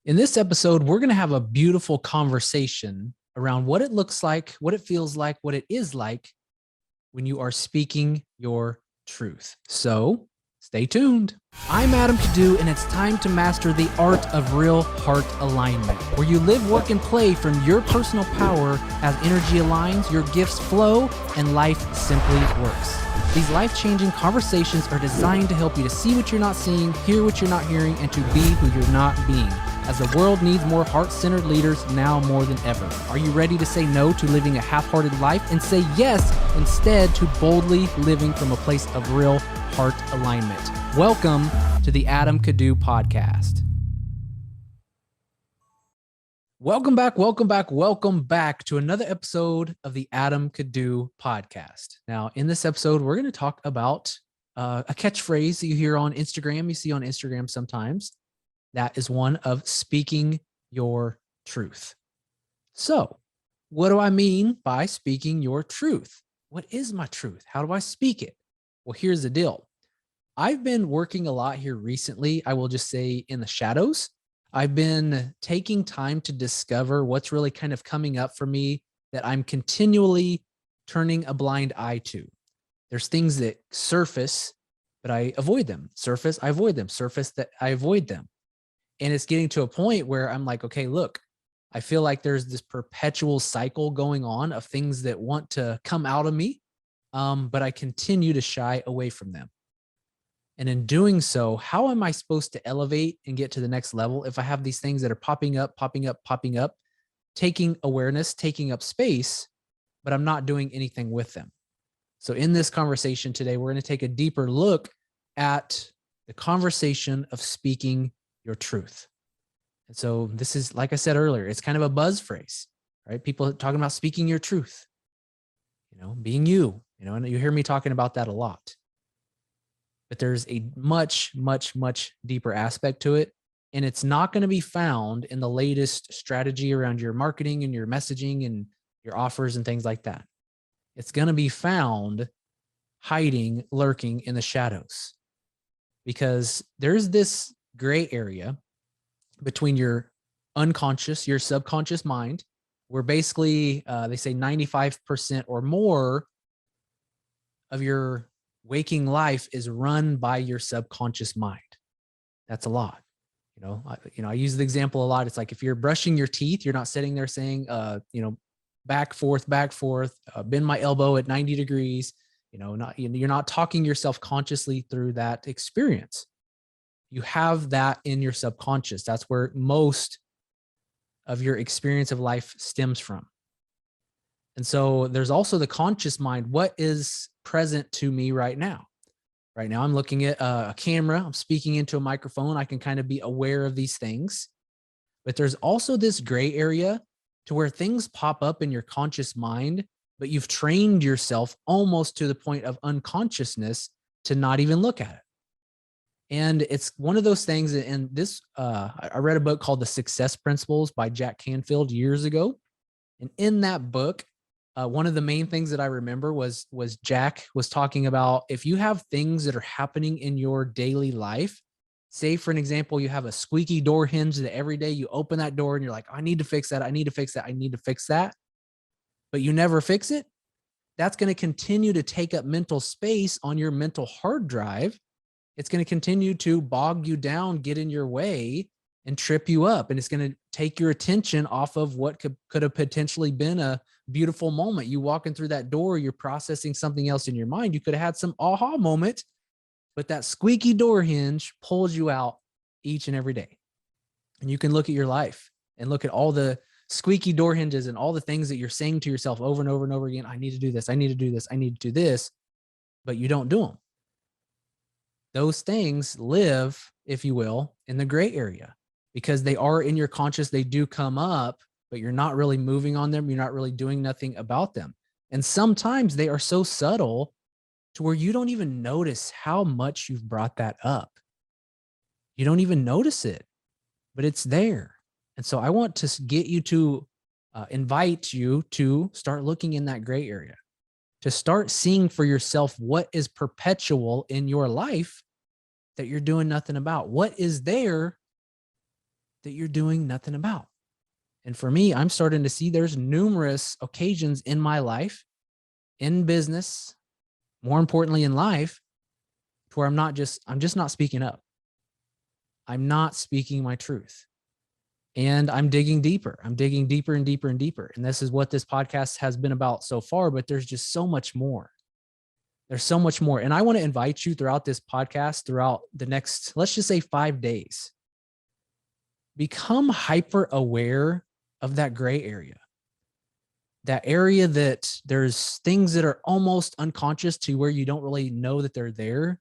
In this episode, we're going to have a beautiful conversation around what it looks like, what it feels like, what it is like when you are speaking your truth. So stay tuned. I'm Adam Kadu, and it's time to master the art of real heart alignment, where you live, work, and play from your personal power as energy aligns, your gifts flow, and life simply works. These life-changing conversations are designed to help you to see what you're not seeing, hear what you're not hearing, and to be who you're not being, as the world needs more heart-centered leaders now more than ever. Are you ready to say no to living a half-hearted life and say yes instead to boldly living from a place of real heart alignment? Welcome to the Adam Kadu podcast. Welcome back to another episode of the Adam Kadu podcast. Now, in this episode, we're going to talk about a catchphrase that you hear on Instagram, you see on Instagram sometimes. That is one of speaking your truth. So, what do I mean by speaking your truth? What is my truth? How do I speak it? Well, here's the deal. I've been working a lot here recently. I will just say in the shadows. I've been taking time to discover what's really kind of coming up for me that I'm continually turning a blind eye to. There's things that surface, but I avoid them. Surface, I avoid them. Surface, that I avoid them. And it's getting to a point where I'm like, okay, look, I feel like there's this perpetual cycle going on of things that want to come out of me, but I continue to shy away from them. And in doing so, how am I supposed to elevate and get to the next level if I have these things that are popping up, taking awareness, taking up space, but I'm not doing anything with them? So in this conversation today, we're going to take a deeper look at the conversation of speaking your truth. And so this is, like I said earlier, it's kind of a buzz phrase, right? People talking about speaking your truth, being you, and you hear me talking about that a lot. But there's a much, much, much deeper aspect to it. And it's not going to be found in the latest strategy around your marketing and your messaging and your offers and things like that. It's going to be found hiding, lurking in the shadows, because there's this gray area between your unconscious, your subconscious mind, where basically they say 95% or more of your waking life is run by your subconscious mind. That's a lot. I use the example a lot. It's like if you're brushing your teeth, you're not sitting there saying, back, forth, bend my elbow at 90 degrees. You're not talking yourself consciously through that experience. You have that in your subconscious. That's where most of your experience of life stems from. And so there's also the conscious mind. What is present to me right now? Right now, I'm looking at a camera. I'm speaking into a microphone. I can kind of be aware of these things. But there's also this gray area to where things pop up in your conscious mind, but you've trained yourself almost to the point of unconsciousness to not even look at it. And it's one of those things. And this, I read a book called The Success Principles by Jack Canfield years ago. And in that book, one of the main things that I remember was Jack was talking about, if you have things that are happening in your daily life, say for an example, you have a squeaky door hinge that every day you open that door and you're like, I need to fix that. I need to fix that. I need to fix that. But you never fix it. That's going to continue to take up mental space on your mental hard drive. It's going to continue to bog you down, get in your way, and trip you up. And it's going to take your attention off of what could have potentially been a beautiful moment. You walking through that door, you're processing something else in your mind. You could have had some aha moment, but that squeaky door hinge pulls you out each and every day. And you can look at your life and look at all the squeaky door hinges and all the things that you're saying to yourself over and over and over again. I need to do this. I need to do this. I need to do this, but you don't do them. Those things live, if you will, in the gray area because they are in your conscious. They do come up, but you're not really moving on them. You're not really doing nothing about them. And sometimes they are so subtle to where you don't even notice how much you've brought that up. You don't even notice it, but it's there. And so I want to get you to invite you to start looking in that gray area, to start seeing for yourself what is perpetual in your life that you're doing nothing about. What is there that you're doing nothing about. And for me, I'm starting to see there's numerous occasions in my life, in business, more importantly in life, to where I'm just not speaking up. I'm not speaking my truth. And I'm digging deeper. I'm digging deeper and deeper and deeper. And this is what this podcast has been about so far, but there's just so much more. There's so much more. And I want to invite you throughout this podcast, throughout the next, let's just say 5 days, become hyper aware of that gray area. That area that there's things that are almost unconscious to where you don't really know that they're there,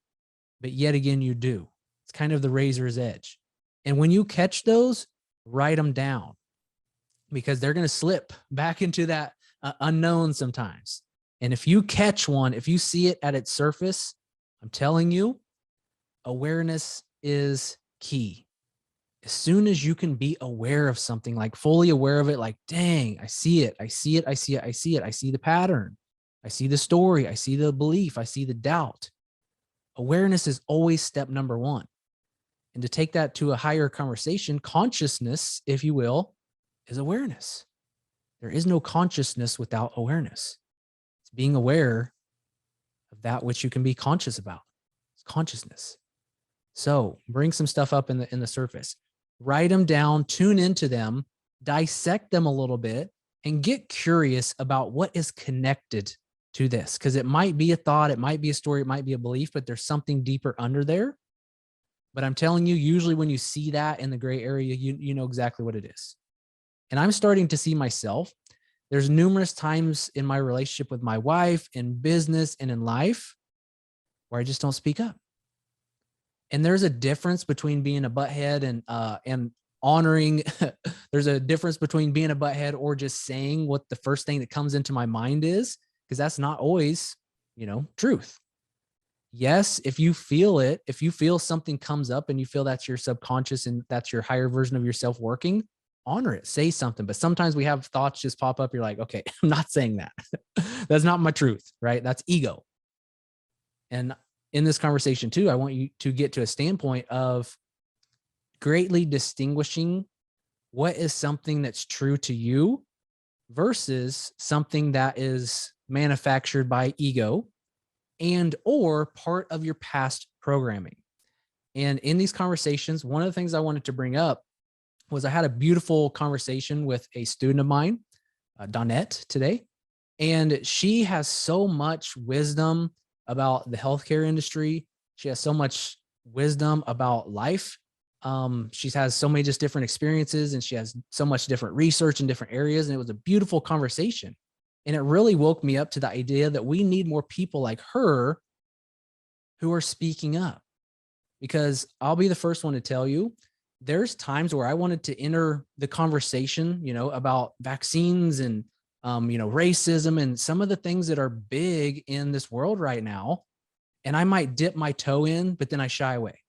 but yet again, you do. It's kind of the razor's edge. And when you catch those, write them down, because they're going to slip back into that unknown sometimes. And if you catch one, if you see it at its surface, I'm telling you, awareness is key. As soon as you can be aware of something, like fully aware of it, like, dang, I see it. I see it. I see it. I see it. I see the pattern. I see the story. I see the belief. I see the doubt. Awareness is always step number one. And to take that to a higher conversation, consciousness, if you will, is awareness. There is no consciousness without awareness. It's being aware of that which you can be conscious about. It's consciousness. So bring some stuff up in the surface. Write them down, tune into them, dissect them a little bit, and get curious about what is connected to this. Because it might be a thought, it might be a story, it might be a belief, but there's something deeper under there. But I'm telling you, usually when you see that in the gray area, you know exactly what it is. And I'm starting to see myself. There's numerous times in my relationship with my wife, in business, and in life where I just don't speak up. And there's a difference between being a butthead and honoring. There's a difference between being a butthead or just saying what the first thing that comes into my mind is, because that's not always, truth. Yes, if you feel it, if you feel something comes up and you feel that's your subconscious and that's your higher version of yourself working, honor it, say something. But sometimes we have thoughts just pop up. You're like, okay, I'm not saying that. That's not my truth, right? That's ego. And in this conversation too, I want you to get to a standpoint of greatly distinguishing what is something that's true to you versus something that is manufactured by ego and or part of your past programming. And in these conversations, one of the things I wanted to bring up was I had a beautiful conversation with a student of mine, Donette, today. And she has so much wisdom about the healthcare industry. She has so much wisdom about life. She has so many just different experiences, and she has so much different research in different areas. And it was a beautiful conversation. And it really woke me up to the idea that we need more people like her who are speaking up. Because I'll be the first one to tell you, there's times where I wanted to enter the conversation, about vaccines and, racism and some of the things that are big in this world right now. And I might dip my toe in, but then I shy away.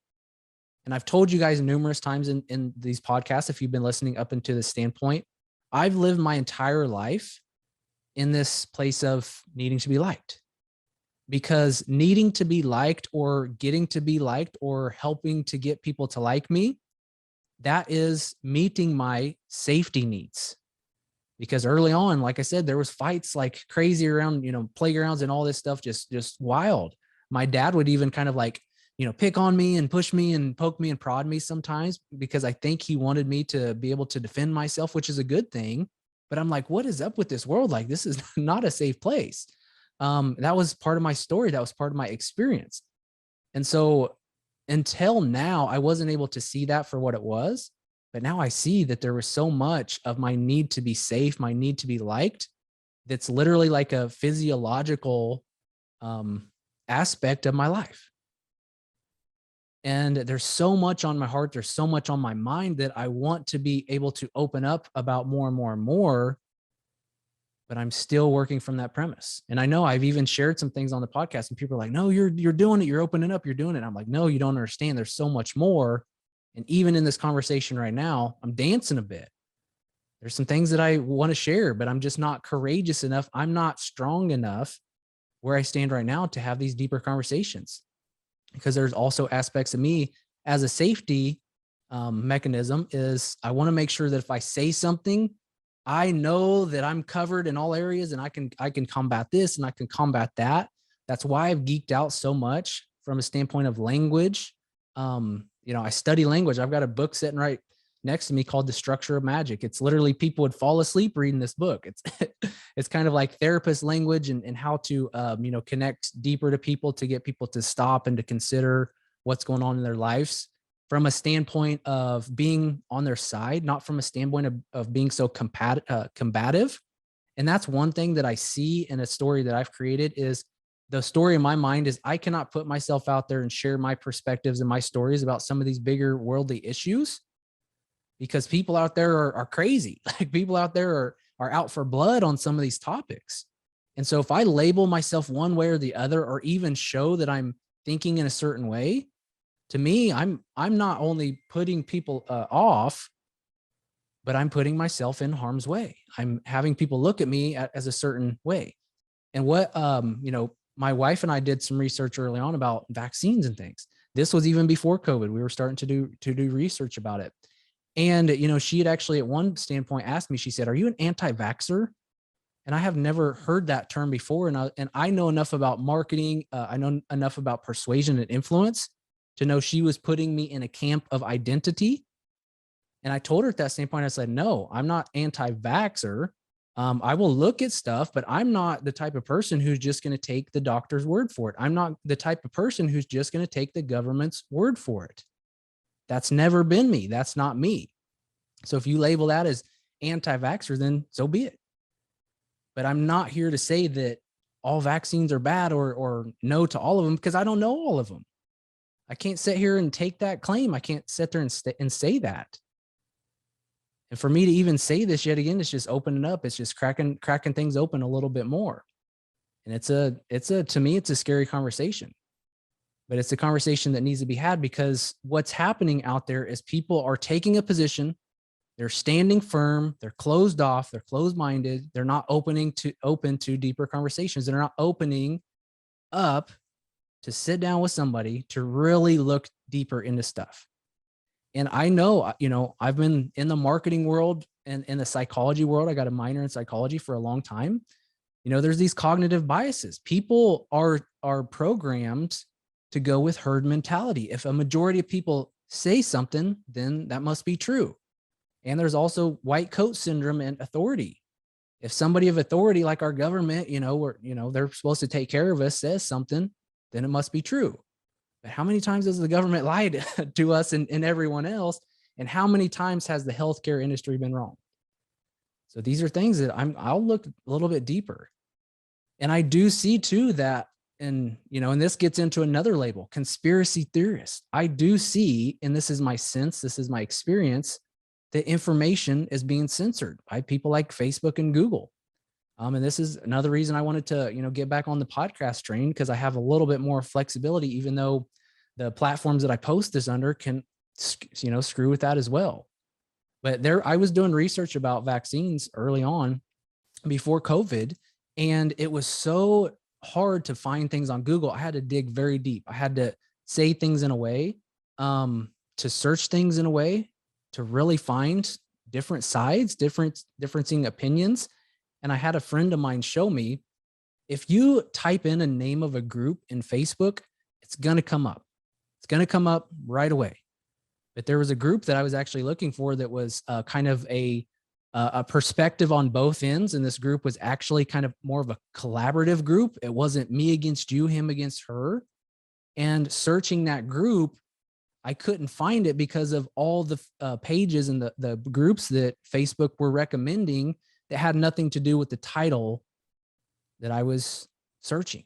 And I've told you guys numerous times in these podcasts, if you've been listening up into this standpoint, I've lived my entire life in this place of needing to be liked, because needing to be liked or getting to be liked or helping to get people to like me, that is meeting my safety needs. Because early on, like I said, there was fights like crazy around, playgrounds and all this stuff, just wild. My dad would even kind of like, pick on me and push me and poke me and prod me sometimes, because I think he wanted me to be able to defend myself, which is a good thing. But I'm like, what is up with this world? Like, this is not a safe place. That was part of my story. That was part of my experience. And so until now, I wasn't able to see that for what it was. But now I see that there was so much of my need to be safe, my need to be liked, that's literally like a physiological aspect of my life. And there's so much on my heart, there's so much on my mind that I want to be able to open up about more and more and more, but I'm still working from that premise. And I know I've even shared some things on the podcast and people are like, no, you're doing it. You're opening up, you're doing it. I'm like, no, you don't understand. There's so much more. And even in this conversation right now, I'm dancing a bit. There's some things that I want to share, but I'm just not courageous enough. I'm not strong enough where I stand right now to have these deeper conversations, because there's also aspects of me as a safety mechanism is I want to make sure that if I say something, I know that I'm covered in all areas and I can combat this and I can combat that. That's why I've geeked out so much from a standpoint of language. I study language. I've got a book sitting right next to me called The Structure of Magic. It's literally people would fall asleep reading this book. It's it's kind of like therapist language and how to connect deeper to people, to get people to stop and to consider what's going on in their lives from a standpoint of being on their side, not from a standpoint of being so combative. And that's one thing that I see in a story that I've created is the story in my mind is I cannot put myself out there and share my perspectives and my stories about some of these bigger worldly issues because people out there are crazy. Like people out there are out for blood on some of these topics. And so if I label myself one way or the other, or even show that I'm thinking in a certain way, to me, I'm not only putting people off, but I'm putting myself in harm's way. I'm having people look at me as a certain way. And what my wife and I did some research early on about vaccines and things. This was even before COVID. We were starting to do research about it. And she had actually at one standpoint asked me, she said, "Are you an anti-vaxxer?" And I have never heard that term before. And I know enough about marketing. I know enough about persuasion and influence to know she was putting me in a camp of identity. And I told her at that same point, I said, "No, I'm not anti-vaxxer. I will look at stuff, but I'm not the type of person who's just going to take the doctor's word for it. I'm not the type of person who's just going to take the government's word for it. That's never been me. That's not me. So if you label that as anti-vaxxer, then so be it. But I'm not here to say that all vaccines are bad or no to all of them because I don't know all of them. I can't sit here and take that claim. I can't sit there and say that. And for me to even say this yet again, it's just opening up. It's just cracking things open a little bit more. And to me, it's a scary conversation, but it's a conversation that needs to be had because what's happening out there is people are taking a position. They're standing firm. They're closed off. They're closed-minded. They're not open to deeper conversations. They're not opening up to sit down with somebody to really look deeper into stuff. And I know, I've been in the marketing world and in the psychology world. I got a minor in psychology for a long time. There's these cognitive biases. People are programmed to go with herd mentality. If a majority of people say something, then that must be true. And there's also white coat syndrome and authority. If somebody of authority, like our government, they're supposed to take care of us, says something, then it must be true. But how many times has the government lied to us and everyone else? And how many times has the healthcare industry been wrong? So these are things that I'll look a little bit deeper. And I do see too that, and this gets into another label, conspiracy theorist. I do see, and this is my sense, this is my experience, that information is being censored by people like Facebook and Google. And this is another reason I wanted to, get back on the podcast train, because I have a little bit more flexibility, even though the platforms that I post this under can, screw with that as well. But I was doing research about vaccines early on before COVID, and it was so hard to find things on Google. I had to dig very deep. I had to say things in a way, to search things in a way, to really find different sides, differencing opinions. And I had a friend of mine show me, if you type in a name of a group in Facebook, it's going to come up. It's going to come up right away. But there was a group that I was actually looking for that was kind of a perspective on both ends. And this group was actually kind of more of a collaborative group. It wasn't me against you, him against her. And searching that group, I couldn't find it because of all the pages and the groups that Facebook were recommending that had nothing to do with the title that I was searching.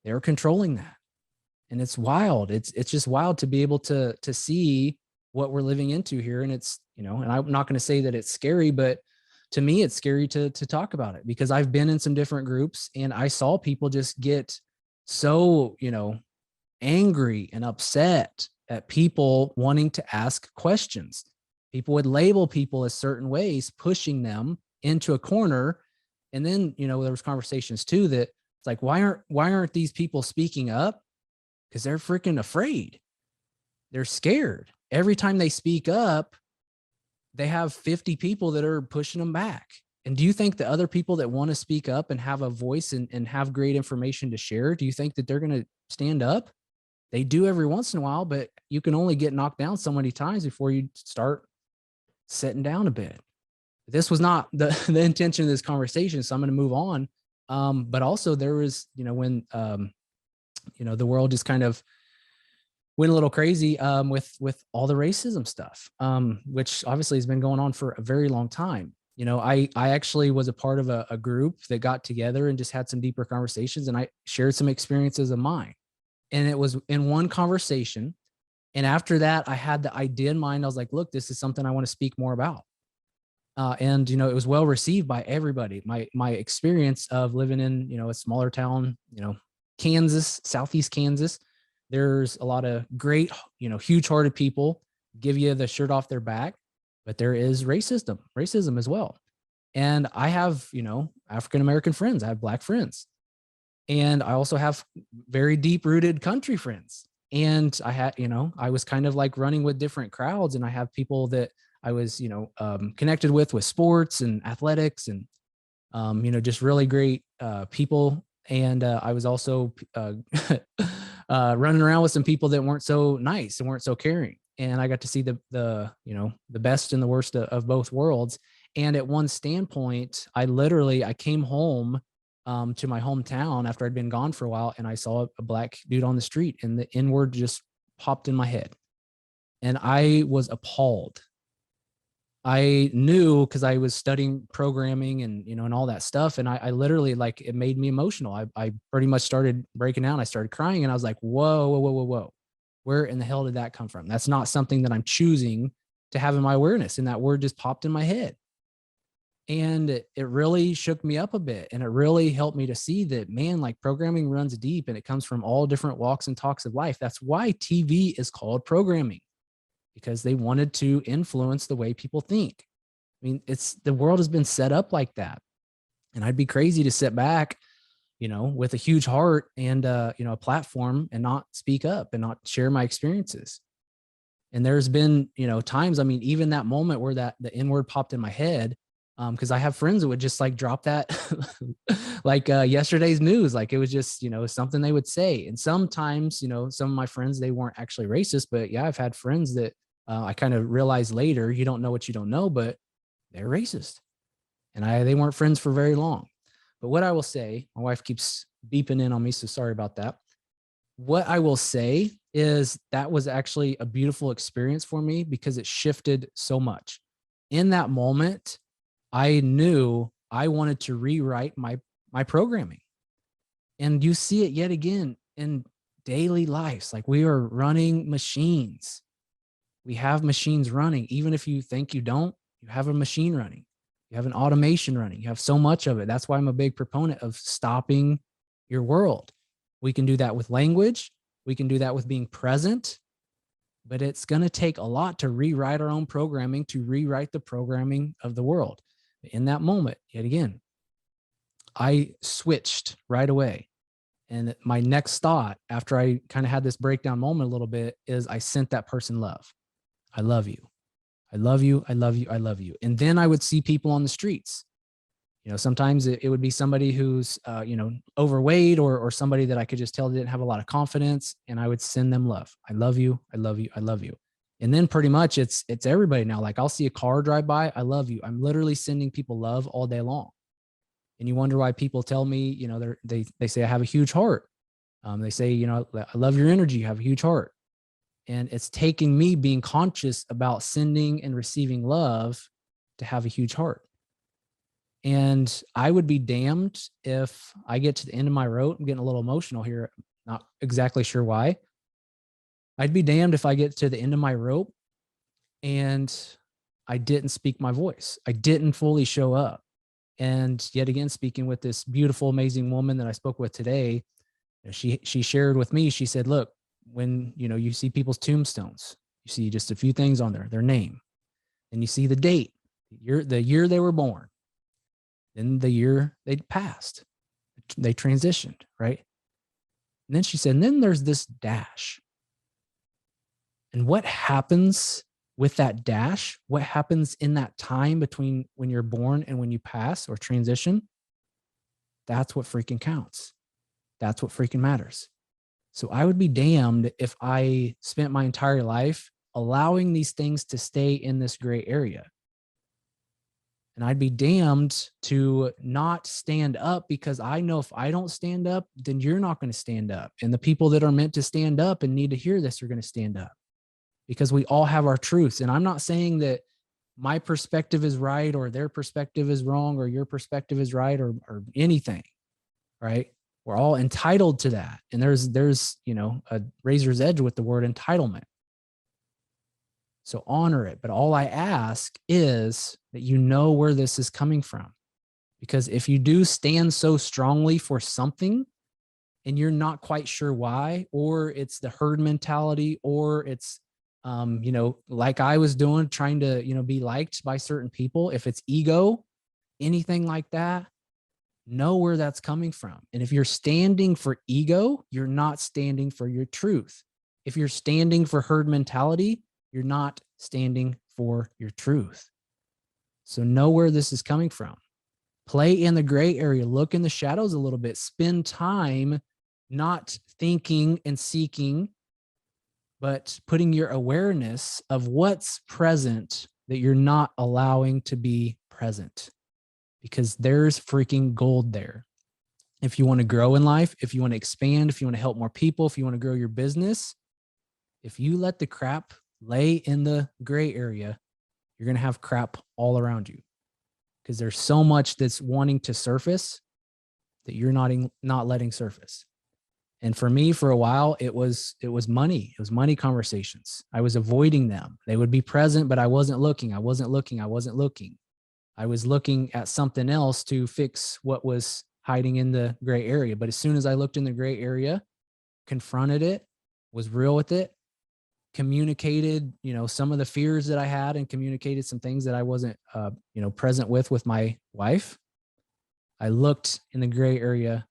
They were controlling that. And it's wild. It's just wild to be able to see what we're living into here. And it's, and I'm not going to say that it's scary, but to me, it's scary to talk about it, because I've been in some different groups and I saw people just get so, angry and upset at people wanting to ask questions. People would label people as certain ways, pushing them into a corner. And then, there was conversations too that it's like, why aren't these people speaking up? Because they're freaking afraid. They're scared. every time they speak up, they have 50 people that are pushing them back. And do you think the other people that want to speak up and have a voice and have great information to share, do you think that they're going to stand up? They do every once in a while, but you can only get knocked down so many times before you start sitting down a bit. This was not the intention of this conversation, so I'm going to move on. But also there was, when, the world just kind of went a little crazy with all the racism stuff, which obviously has been going on for a very long time. I actually was a part of a group that got together and just had some deeper conversations, and I shared some experiences of mine. And it was in one conversation. And after that, I had the idea in mind. I was like, look, this is something I want to speak more about. And it was well received by everybody. My experience of living in, a smaller town, Kansas, Southeast Kansas, there's a lot of great, huge hearted people give you the shirt off their back, but there is racism as well. And I have, African-American friends, I have Black friends, and I also have very deep rooted country friends. And I had, I was kind of like running with different crowds, and I have people that I was, connected with sports and athletics and, just really great people. And I was also running around with some people that weren't so nice and weren't so caring. And I got to see the best and the worst of both worlds. And at one standpoint, I came home to my hometown after I'd been gone for a while, and I saw a Black dude on the street, and the N-word just popped in my head. And I was appalled. I knew, because I was studying programming and, and all that stuff. And I literally, like, it made me emotional. I pretty much started breaking down. I started crying, and I was like, whoa. Where in the hell did that come from? That's not something that I'm choosing to have in my awareness. And that word just popped in my head. And it really shook me up a bit. And it really helped me to see that, man, like, programming runs deep, and it comes from all different walks and talks of life. That's why TV is called programming, because they wanted to influence the way people think. I mean, the world has been set up like that. And I'd be crazy to sit back, with a huge heart and, a platform, and not speak up and not share my experiences. And there's been, times, I mean, even that moment where the N-word popped in my head, because I have friends that would just like drop that like yesterday's news. Like, it was just, something they would say. And sometimes, some of my friends, they weren't actually racist, but yeah, I've had friends that I kind of realized later, you don't know what you don't know, but they're racist. And they weren't friends for very long. But what I will say, my wife keeps beeping in on me, so sorry about that. What I will say is that was actually a beautiful experience for me, because it shifted so much. In that moment, I knew I wanted to rewrite my programming. And you see it yet again in daily lives. Like, we are running machines. We have machines running. Even if you think you don't, you have a machine running. You have an automation running. You have so much of it. That's why I'm a big proponent of stopping your world. We can do that with language. We can do that with being present. But it's going to take a lot to rewrite our own programming, to rewrite the programming of the world. In that moment, yet again, I switched right away. And my next thought, after I kind of had this breakdown moment a little bit, is I sent that person love. I love you. I love you. I love you. I love you. And then I would see people on the streets. Sometimes it would be somebody who's, overweight, or somebody that I could just tell didn't have a lot of confidence. And I would send them love. I love you. I love you. I love you. And then pretty much it's everybody now. Like, I'll see a car drive by. I love you. I'm literally sending people love all day long. And you wonder why people tell me, they say I have a huge heart. They say, I love your energy. You have a huge heart. And it's taking me being conscious about sending and receiving love to have a huge heart. And I would be damned if I get to the end of my rope. I'm getting a little emotional here. Not exactly sure why. I'd be damned if I get to the end of my rope and I didn't speak my voice. I didn't fully show up. And yet again, speaking with this beautiful, amazing woman that I spoke with today, she shared with me, she said, look, when, you see people's tombstones, you see just a few things on there, their name, and you see the date, the year they were born, then the year they passed, they transitioned, right? And then she said, and then there's this dash. And what happens with that dash? What happens in that time between when you're born and when you pass or transition? That's what freaking counts. That's what freaking matters. So I would be damned if I spent my entire life allowing these things to stay in this gray area. And I'd be damned to not stand up, because I know if I don't stand up, then you're not going to stand up. And the people that are meant to stand up and need to hear this are going to stand up, because we all have our truths. And I'm not saying that my perspective is right or their perspective is wrong or your perspective is right or anything, right? We're all entitled to that. And there's, a razor's edge with the word entitlement. So honor it. But all I ask is that you know where this is coming from. Because if you do stand so strongly for something and you're not quite sure why, or it's the herd mentality, or it's, like I was doing, trying to, be liked by certain people, if it's ego, anything like that, know where that's coming from. And if you're standing for ego, you're not standing for your truth. If you're standing for herd mentality, you're not standing for your truth. So know where this is coming from. Play in the gray area, look in the shadows a little bit, spend time not thinking and seeking, but putting your awareness of what's present that you're not allowing to be present, because there's freaking gold there. If you want to grow in life, if you want to expand, if you want to help more people, if you want to grow your business, if you let the crap lay in the gray area, you're going to have crap all around you, because there's so much that's wanting to surface that you're not letting surface. And for me, for a while, it was money. It was money conversations. I was avoiding them. They would be present, but I wasn't looking. I wasn't looking. I was looking at something else to fix what was hiding in the gray area. But as soon as I looked in the gray area, confronted it, was real with it, communicated, some of the fears that I had, and communicated some things that I wasn't, present with my wife. I looked in the gray area.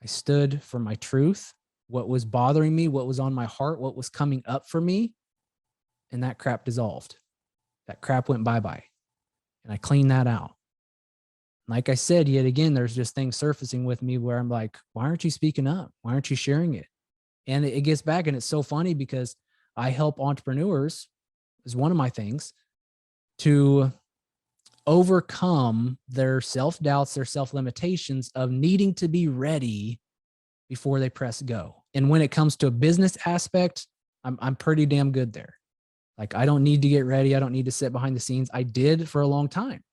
I stood for my truth, what was bothering me, what was on my heart, what was coming up for me. And that crap dissolved. That crap went bye-bye. And I cleaned that out. Like I said, yet again, there's just things surfacing with me where I'm like, why aren't you speaking up? Why aren't you sharing it? And it gets back, and it's so funny because I help entrepreneurs, is one of my things, to overcome their self-doubts, their self-limitations of needing to be ready before they press go. And when it comes to a business aspect, I'm pretty damn good there. Like, I don't need to get ready. I don't need to sit behind the scenes. I did for a long time.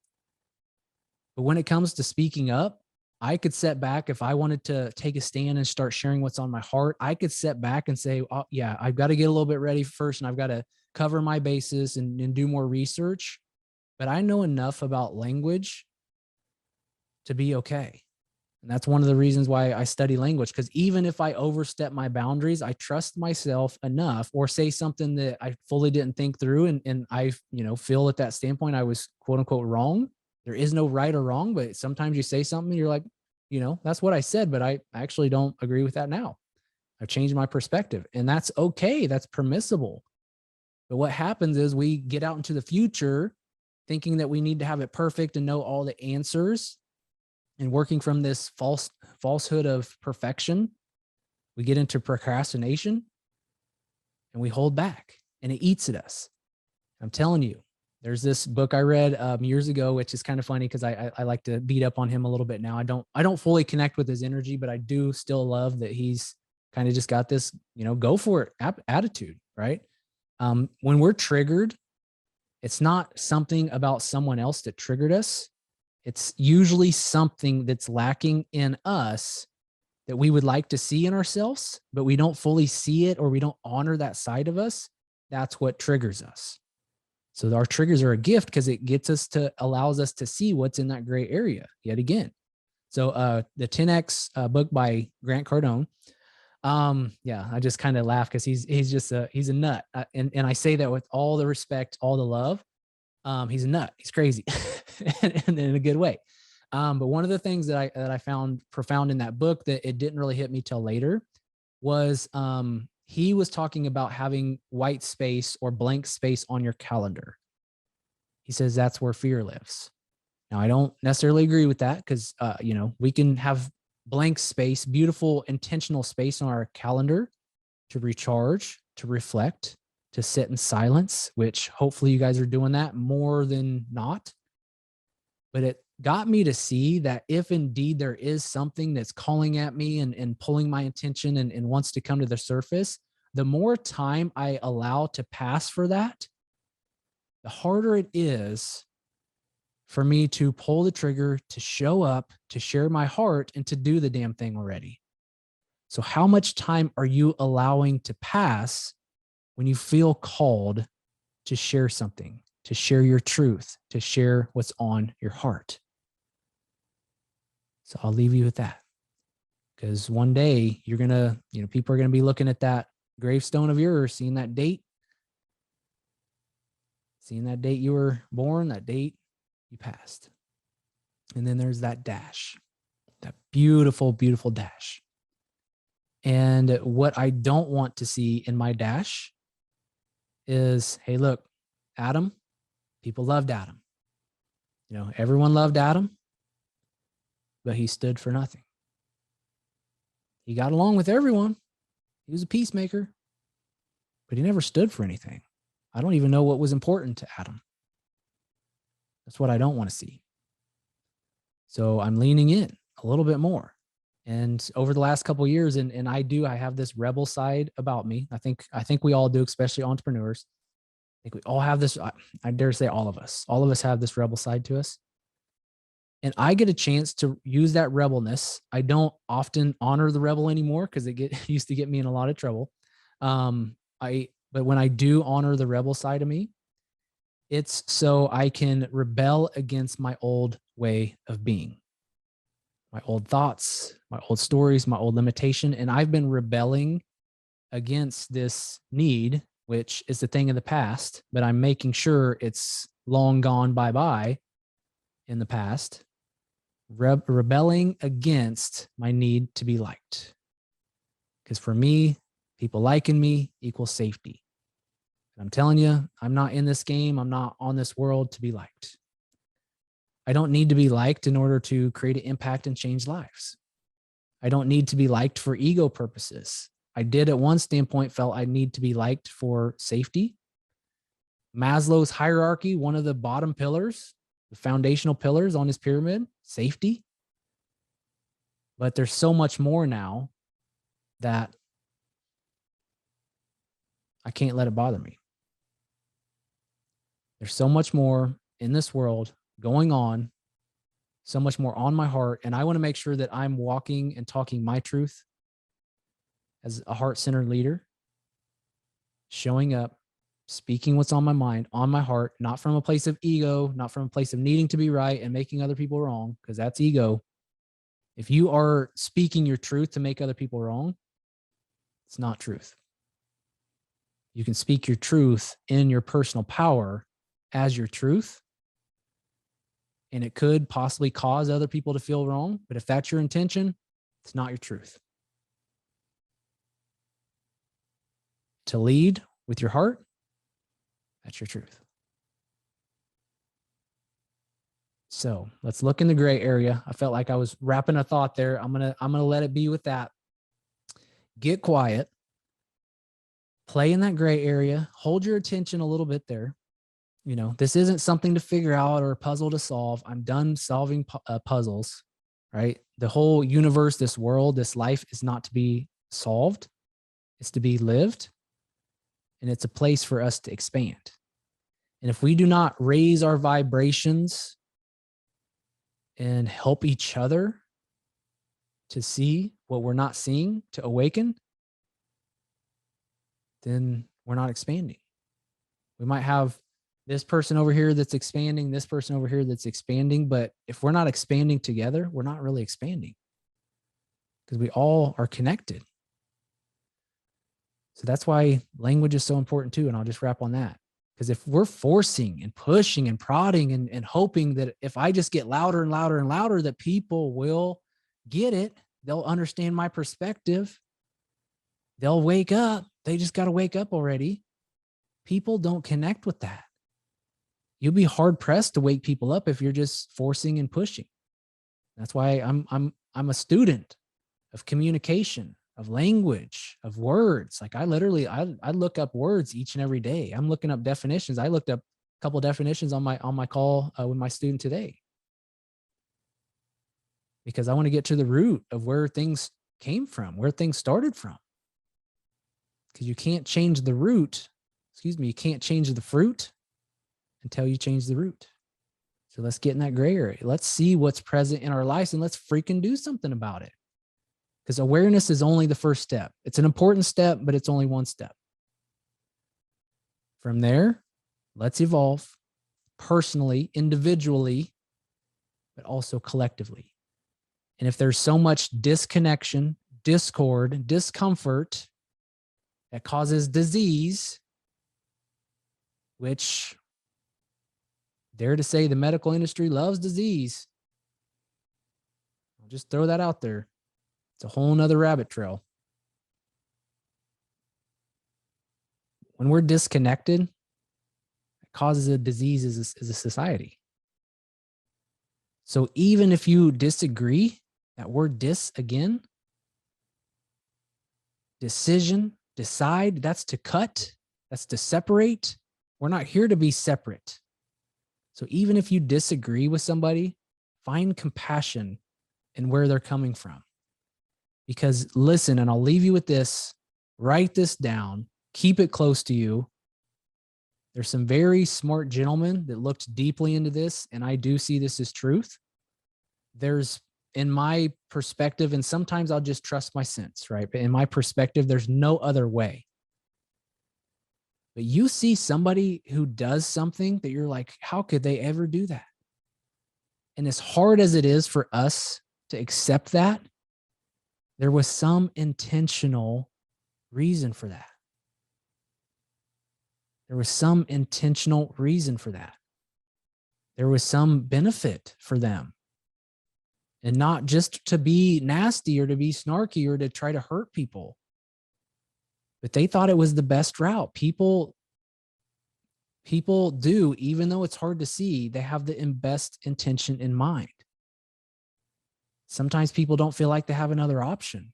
But when it comes to speaking up, I could set back. If I wanted to take a stand and start sharing what's on my heart, I could set back and say, oh, yeah, I've got to get a little bit ready first, and I've got to cover my bases and do more research. But I know enough about language to be okay. And that's one of the reasons why I study language, because even if I overstep my boundaries, I trust myself enough, or say something that I fully didn't think through, and I, feel at that standpoint I was quote unquote wrong. There is no right or wrong, but sometimes you say something and you're like, that's what I said, but I actually don't agree with that now. I've changed my perspective, and that's okay. That's permissible. But what happens is we get out into the future thinking that we need to have it perfect and know all the answers, and working from this falsehood of perfection, we get into procrastination and we hold back, and it eats at us. I'm telling you, there's this book I read years ago, which is kind of funny because I like to beat up on him a little bit now. I don't fully connect with his energy, but I do still love that he's kind of just got this, go for it attitude, right? When we're triggered, it's not something about someone else that triggered us. It's usually something that's lacking in us that we would like to see in ourselves, but we don't fully see it, or we don't honor that side of us. That's what triggers us. So our triggers are a gift, because it allows us to see what's in that gray area yet again. So the 10X book by Grant Cardone. I just kind of laugh because he's a nut. And I say that with all the respect, all the love. He's a nut. He's crazy and in a good way. But one of the things that I found profound in that book that it didn't really hit me till later was he was talking about having white space or blank space on your calendar. He says that's where fear lives. Now, I don't necessarily agree with that because, we can have blank space, beautiful, intentional space on our calendar to recharge, to reflect, to sit in silence, which hopefully you guys are doing that more than not. But it got me to see that if indeed there is something that's calling at me and pulling my attention and wants to come to the surface, the more time I allow to pass for that, the harder it is for me to pull the trigger, to show up, to share my heart, and to do the damn thing already. So how much time are you allowing to pass when you feel called to share something, to share your truth, to share what's on your heart? So I'll leave you with that, because one day you're going to, people are going to be looking at that gravestone of yours, seeing that date you were born, that date you passed. And then there's that dash, that beautiful, beautiful dash. And what I don't want to see in my dash is, hey, look, Adam, people loved Adam. Everyone loved Adam, but he stood for nothing. He got along with everyone. He was a peacemaker, but he never stood for anything. I don't even know what was important to Adam. That's what I don't want to see. So I'm leaning in a little bit more. And over the last couple of years, and I have this rebel side about me. I think we all do, especially entrepreneurs. I think we all have this. I dare say all of us have this rebel side to us. And I get a chance to use that rebelness. I don't often honor the rebel anymore because it used to get me in a lot of trouble. But when I do honor the rebel side of me, it's so I can rebel against my old way of being, my old thoughts, my old stories, my old limitation. And I've been rebelling against this need, which is the thing of the past, but I'm making sure it's long gone bye-bye in the past, rebelling against my need to be liked. Because for me, people liking me equals safety. And I'm telling you, I'm not in this game. I'm not on this world to be liked. I don't need to be liked in order to create an impact and change lives. I don't need to be liked for ego purposes. I did at one standpoint felt I need to be liked for safety. Maslow's hierarchy, one of the bottom pillars, the foundational pillars on his pyramid, safety. But there's so much more now that I can't let it bother me. There's so much more in this world going on, so much more on my heart. And I want to make sure that I'm walking and talking my truth as a heart-centered leader, showing up, speaking what's on my mind, on my heart, not from a place of ego, not from a place of needing to be right and making other people wrong, because that's ego. If you are speaking your truth to make other people wrong, it's not truth. You can speak your truth in your personal power as your truth, and it could possibly cause other people to feel wrong. But if that's your intention, it's not your truth. To lead with your heart, that's your truth. So let's look in the gray area. I felt like I was wrapping a thought there. I'm gonna let it be with that. Get quiet. Play in that gray area. Hold your attention a little bit there. This isn't something to figure out or a puzzle to solve. I'm done solving puzzles, right? The whole universe, this world, this life is not to be solved. It's to be lived. And it's a place for us to expand. And if we do not raise our vibrations and help each other to see what we're not seeing, to awaken, then we're not expanding. We might have this person over here that's expanding, this person over here that's expanding, but if we're not expanding together, we're not really expanding because we all are connected. So that's why language is so important too. And I'll just wrap on that. Because if we're forcing and pushing and prodding and hoping that if I just get louder and louder and louder, that people will get it, they'll understand my perspective, they'll wake up, they just got to wake up already. People don't connect with that. You'll be hard pressed to wake people up if you're just forcing and pushing. That's why I'm a student of communication, of language, of words. Like I look up words each and every day. I'm looking up definitions. I looked up a couple of definitions on my call with my student today, because I want to get to the root of where things came from, where things started from. Because you can't change the root, you can't change the fruit until you change the root. So let's get in that gray area. Let's see what's present in our lives and let's freaking do something about it. Because awareness is only the first step. It's an important step, but it's only one step. From there, let's evolve personally, individually, but also collectively. And if there's so much disconnection, discord, discomfort that causes disease, which dare to say the medical industry loves disease. I'll just throw that out there. It's a whole nother rabbit trail. When we're disconnected, it causes a disease as a society. So even if you disagree, that word dis again, decision, decide, that's to cut, that's to separate. We're not here to be separate. So even if you disagree with somebody, find compassion in where they're coming from. Because listen, and I'll leave you with this, write this down, keep it close to you. There's some very smart gentlemen that looked deeply into this, and I do see this as truth. There's, in my perspective, and sometimes I'll just trust my sense, right? But in my perspective, there's no other way. But you see somebody who does something that you're like, how could they ever do that? And as hard as it is for us to accept that, there was some intentional reason for that. There was some intentional reason for that. There was some benefit for them. And not just to be nasty or to be snarky or to try to hurt people. But they thought it was the best route. People do, even though it's hard to see, they have the best intention in mind. Sometimes people don't feel like they have another option.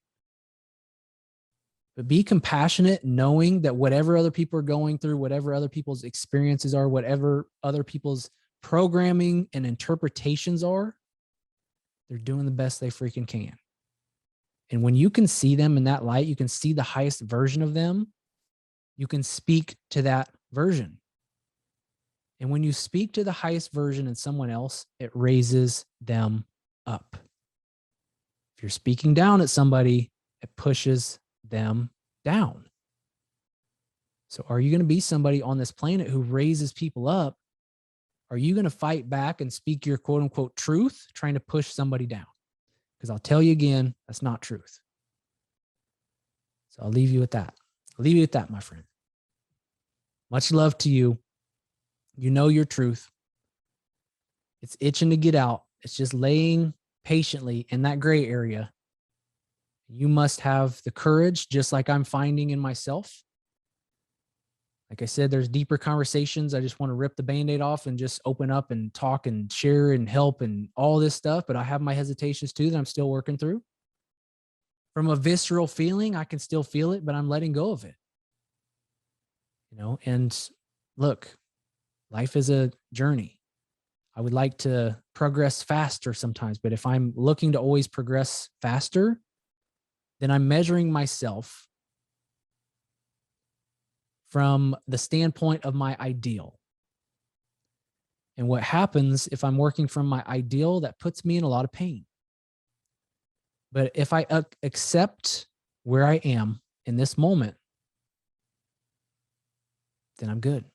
But be compassionate, knowing that whatever other people are going through, whatever other people's experiences are, whatever other people's programming and interpretations are, they're doing the best they freaking can. And when you can see them in that light, you can see the highest version of them, you can speak to that version. And when you speak to the highest version in someone else, it raises them up. If you're speaking down at somebody, it pushes them down. So are you going to be somebody on this planet who raises people up? Are you going to fight back and speak your quote unquote truth, trying to push somebody down? Because I'll tell you again, that's not truth. So I'll leave you with that. I'll leave you with that, my friend. Much love to you. You know your truth. It's itching to get out. It's just laying patiently in that gray area. You must have the courage, just like I'm finding in myself. Like I said, there's deeper conversations. I just want to rip the Band-Aid off and just open up and talk and share and help and all this stuff. But I have my hesitations too that I'm still working through. From a visceral feeling, I can still feel it, but I'm letting go of it. You know, and look, life is a journey. I would like to progress faster sometimes, but if I'm looking to always progress faster, then I'm measuring myself from the standpoint of my ideal. And what happens if I'm working from my ideal, that puts me in a lot of pain. But if I accept where I am in this moment, then I'm good.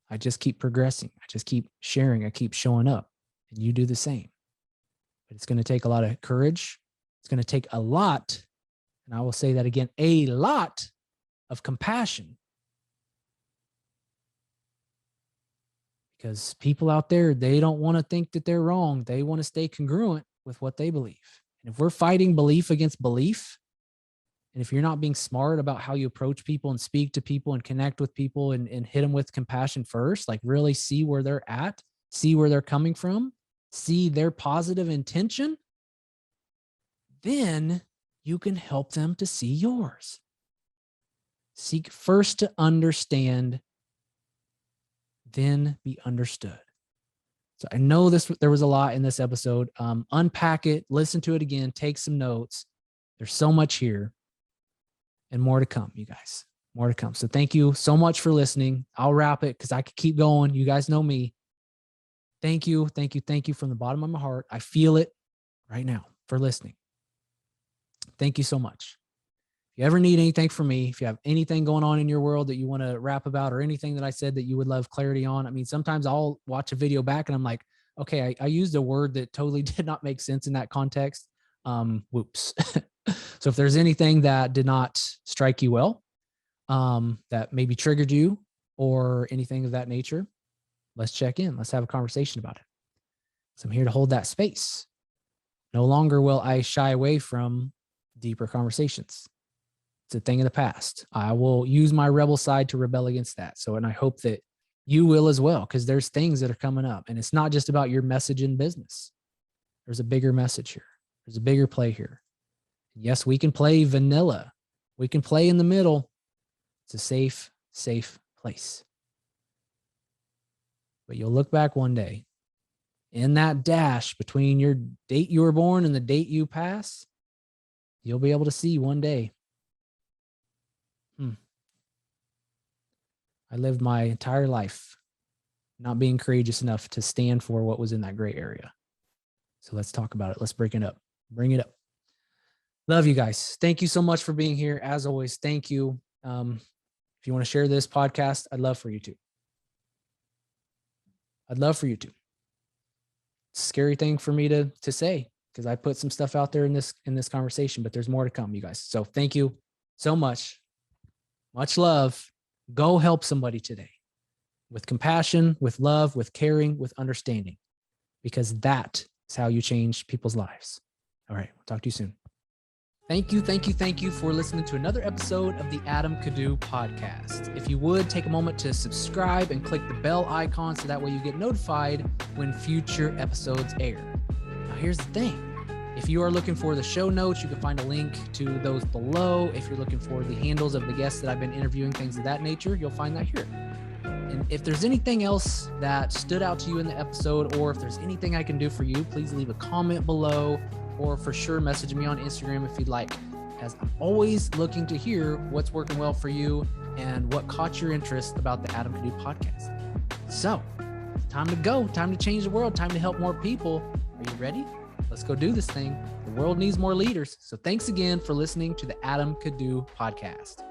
I just keep progressing. I just keep sharing. I keep showing up. And you do the same. But it's going to take a lot of courage. It's going to take a lot, and I will say that again, a lot of compassion. Because people out there, they don't want to think that they're wrong. They want to stay congruent with what they believe. And if we're fighting belief against belief, And if you're not being smart about how you approach people and speak to people and connect with people and hit them with compassion first, like really see where they're at, see where they're coming from, see their positive intention, then you can help them to see yours. Seek first to understand, then be understood. So I know there was a lot in this episode. Unpack it, listen to it again, take some notes. There's so much here and more to come, you guys, more to come. So thank you so much for listening. I'll wrap it because I could keep going. You guys know me. Thank you. Thank you. Thank you from the bottom of my heart. I feel it right now for listening. Thank you so much. If you ever need anything from me, if you have anything going on in your world that you want to rap about or anything that I said that you would love clarity on, I mean, sometimes I'll watch a video back and I'm like, okay, I used a word that totally did not make sense in that context. Whoops. So if there's anything that did not strike you well, that maybe triggered you or anything of that nature, let's check in. Let's have a conversation about it. So I'm here to hold that space. No longer will I shy away from deeper conversations. It's a thing of the past. I will use my rebel side to rebel against that. So, and I hope that you will as well, because there's things that are coming up and it's not just about your message in business. There's a bigger message here. There's a bigger play here. Yes, we can play vanilla. We can play in the middle. It's a safe place. But you'll look back one day in that dash between your date you were born and the date you pass, you'll be able to see one day, I lived my entire life not being courageous enough to stand for what was in that gray area. So let's talk about it. Let's break it up. Bring it up. Love you guys. Thank you so much for being here. As always, thank you. If you want to share this podcast, I'd love for you to. I'd love for you to. It's a scary thing for me to say because I put some stuff out there in this conversation, but there's more to come, you guys. So thank you so much. Much love. Go help somebody today with compassion, with love, with caring, with understanding, because that is how you change people's lives. All right. We'll talk to you soon. Thank you for listening to another episode of the Adam Could Do podcast. If you would take a moment to subscribe and click the bell icon so that way you get notified when future episodes air. Now here's the thing. If you are looking for the show notes, you can find a link to those below. If you're looking for the handles of the guests that I've been interviewing, things of that nature, you'll find that here. And if there's anything else that stood out to you in the episode, or if there's anything I can do for you, please leave a comment below, or for sure message me on Instagram if you'd like, as I'm always looking to hear what's working well for you and what caught your interest about the Adam Could Do podcast. So, time to go, time to change the world, time to help more people. Are you ready? Let's go do this thing. The world needs more leaders. So thanks again for listening to the Adam Could Do podcast.